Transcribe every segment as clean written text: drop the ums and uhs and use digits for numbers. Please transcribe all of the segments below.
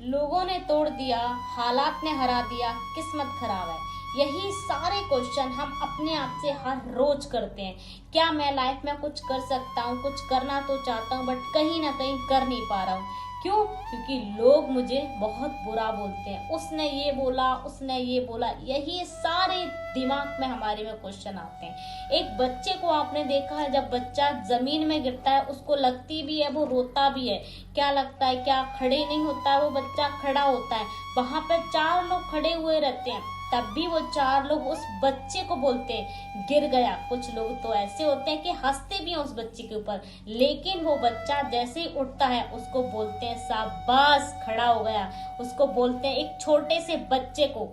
लोगों ने तोड़ दिया, हालात ने हरा दिया, किस्मत खराब है। यही सारे क्वेश्चन हम अपने आप से हर रोज करते हैं। क्या मैं लाइफ में कुछ कर सकता हूँ? कुछ करना तो चाहता हूँ बट कहीं ना कहीं कर नहीं पा रहा हूँ। क्यों? क्योंकि लोग मुझे बहुत बुरा बोलते हैं, उसने ये बोला, उसने ये बोला। यही सारे दिमाग में हमारे में क्वेश्चन आते हैं। एक बच्चे को आपने देखा है, जब बच्चा जमीन में गिरता है उसको लगती भी है, वो रोता भी है। क्या लगता है? क्या खड़े नहीं होता है वो बच्चा? खड़ा होता है। वहां पर 4 लोग खड़े हुए रहते हैं, तब भी वो 4 लोग उस बच्चे को बोलते हैं गिर गया। कुछ लोग तो ऐसे होते हैं कि हंसते भी हैं उस बच्चे के ऊपर, लेकिन वो बच्चा जैसे ही उठता है उसको बोलते हैं शाबाश, खड़ा हो गया। उसको बोलते हैं, एक छोटे से बच्चे को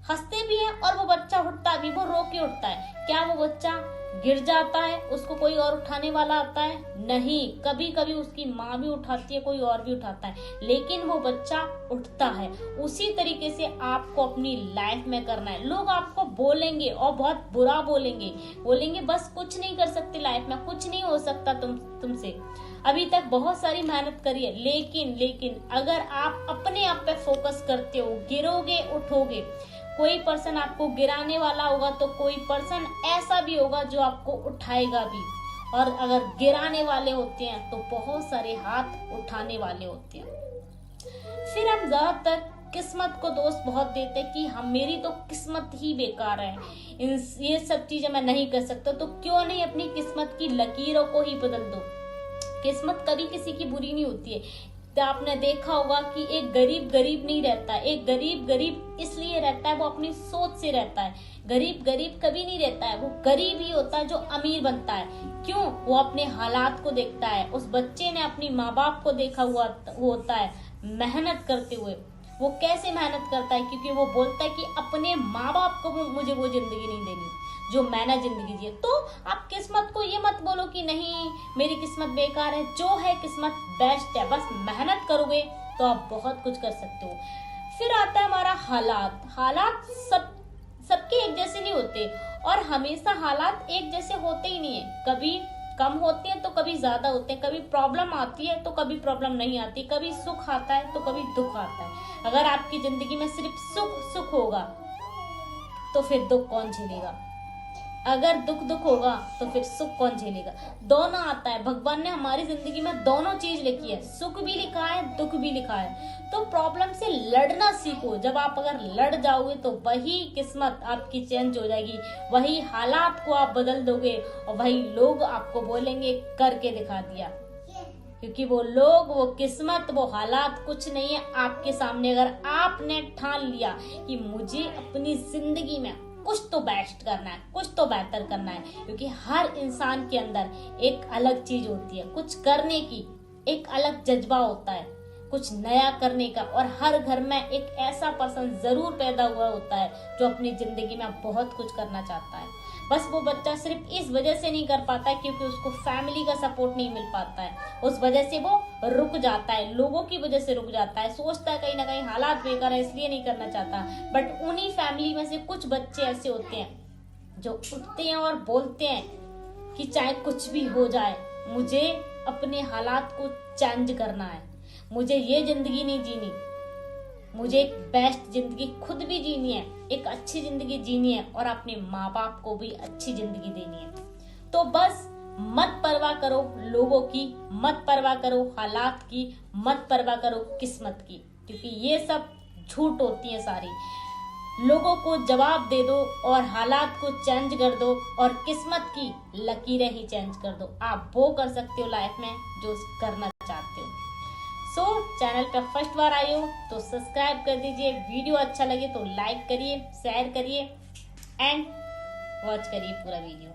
हंसते भी हैं और वो बच्चा उठता भी, वो रो के उठता है। क्या वो बच्चा गिर जाता है, उसको कोई और उठाने वाला आता है? नहीं। कभी कभी उसकी माँ भी उठाती है, कोई और भी उठाता है, लेकिन वो बच्चा उठता है। उसी तरीके से आपको अपनी लाइफ में करना है। लोग आपको बोलेंगे और बहुत बुरा बोलेंगे बस कुछ नहीं कर सकती लाइफ में, कुछ नहीं हो सकता तुमसे। अभी तक बहुत सारी मेहनत करी है, लेकिन अगर आप अपने आप पे फोकस करते हो, गिरोगे उठोगे। कोई पर्सन आपको गिराने वाला होगा तो कोई पर्सन ऐसा भी होगा जो आपको उठाएगा भी। और अगर गिराने वाले होते हैं तो बहुत सारे हाथ उठाने वाले होते हैं। फिर हम ज्यादातर किस्मत को दोष बहुत देते हैं कि हम, मेरी तो किस्मत ही बेकार है, ये सब चीजें मैं नहीं कर सकता। तो क्यों नहीं अपनी किस्मत की लकीरों को ही बदल दो। किस्मत कभी किसी की बुरी नहीं होती है। तो आपने देखा होगा कि एक गरीब नहीं रहता। एक गरीब इसलिए रहता है, वो अपनी सोच से रहता है। गरीब कभी नहीं रहता है, वो गरीब ही होता है जो अमीर बनता है। क्यों? वो अपने हालात को देखता है। उस बच्चे ने अपनी माँ बाप को देखा हुआ होता है मेहनत करते हुए। वो कैसे मेहनत करता है? क्योंकि वो बोलता है कि अपने माँ बाप को मुझे वो जिंदगी नहीं देनी जो मैंने जिंदगी जी है। तो आप किस्मत को ये मत बोलो कि नहीं मेरी किस्मत बेकार है। जो है किस्मत बेस्ट है, बस मेहनत करोगे तो आप बहुत कुछ कर सकते हो। फिर आता है हमारा हालात सबके एक जैसे नहीं होते, और हमेशा हालात एक जैसे होते ही नहीं है। कभी कम होते हैं तो कभी ज्यादा होते हैं। कभी प्रॉब्लम आती है तो कभी प्रॉब्लम नहीं आती। कभी सुख आता है तो कभी दुख आता है। अगर आपकी जिंदगी में सिर्फ सुख होगा तो फिर दुख कौन झेलेगा? अगर दुख होगा तो फिर सुख कौन झेलेगा? दोनों आता है। भगवान ने हमारी जिंदगी में दोनों चीज लिखी है, सुख भी लिखा है, दुख भी लिखा है। तो प्रॉब्लम से लड़ना सीखो। जब आप अगर लड़ जाओगे तो वही किस्मत आपकी चेंज हो जाएगी, वही हालात को आप बदल दोगे और वही लोग आपको बोलेंगे करके दिखा दिया। क्योंकि वो लोग, वो किस्मत, वो हालात कुछ नहीं है आपके सामने। अगर आपने ठान लिया कि मुझे अपनी जिंदगी में कुछ तो बेस्ट करना है, कुछ तो बेहतर करना है, क्योंकि हर इंसान के अंदर एक अलग चीज होती है, कुछ करने की एक अलग जज्बा होता है, कुछ नया करने का। और हर घर में एक ऐसा पर्सन जरूर पैदा हुआ होता है जो अपनी जिंदगी में बहुत कुछ करना चाहता है। बस वो बच्चा सिर्फ इस वजह से नहीं कर पाता है क्योंकि उसको फैमिली का सपोर्ट नहीं मिल पाता है। उस वजह से वो रुक जाता है, लोगों की वजह से रुक जाता है। सोचता है कहीं ना कहीं हालात बेकार है इसलिए नहीं करना चाहता। बट उन्हीं फैमिली में से कुछ बच्चे ऐसे होते हैं जो उठते हैं और बोलते हैं कि चाहे कुछ भी हो जाए, मुझे अपने हालात को चेंज करना है, मुझे ये जिंदगी नहीं जीनी, मुझे एक बेस्ट जिंदगी खुद भी जीनी है, एक अच्छी जिंदगी जीनी है और अपने माँ बाप को भी अच्छी जिंदगी देनी है। तो बस मत परवाह करो लोगों की, मत परवाह करो हालात की, मत परवाह करो किस्मत की, क्योंकि ये सब झूठ होती है सारी। लोगों को जवाब दे दो और हालात को चेंज कर दो और किस्मत की लकीरें ही चेंज कर दो। आप वो कर सकते हो लाइफ में जो करना चाहते हो। चैनल पर फर्स्ट बार आए हो तो सब्सक्राइब कर दीजिए। वीडियो अच्छा लगे तो लाइक करिए, शेयर करिए एंड वॉच करिए पूरा वीडियो।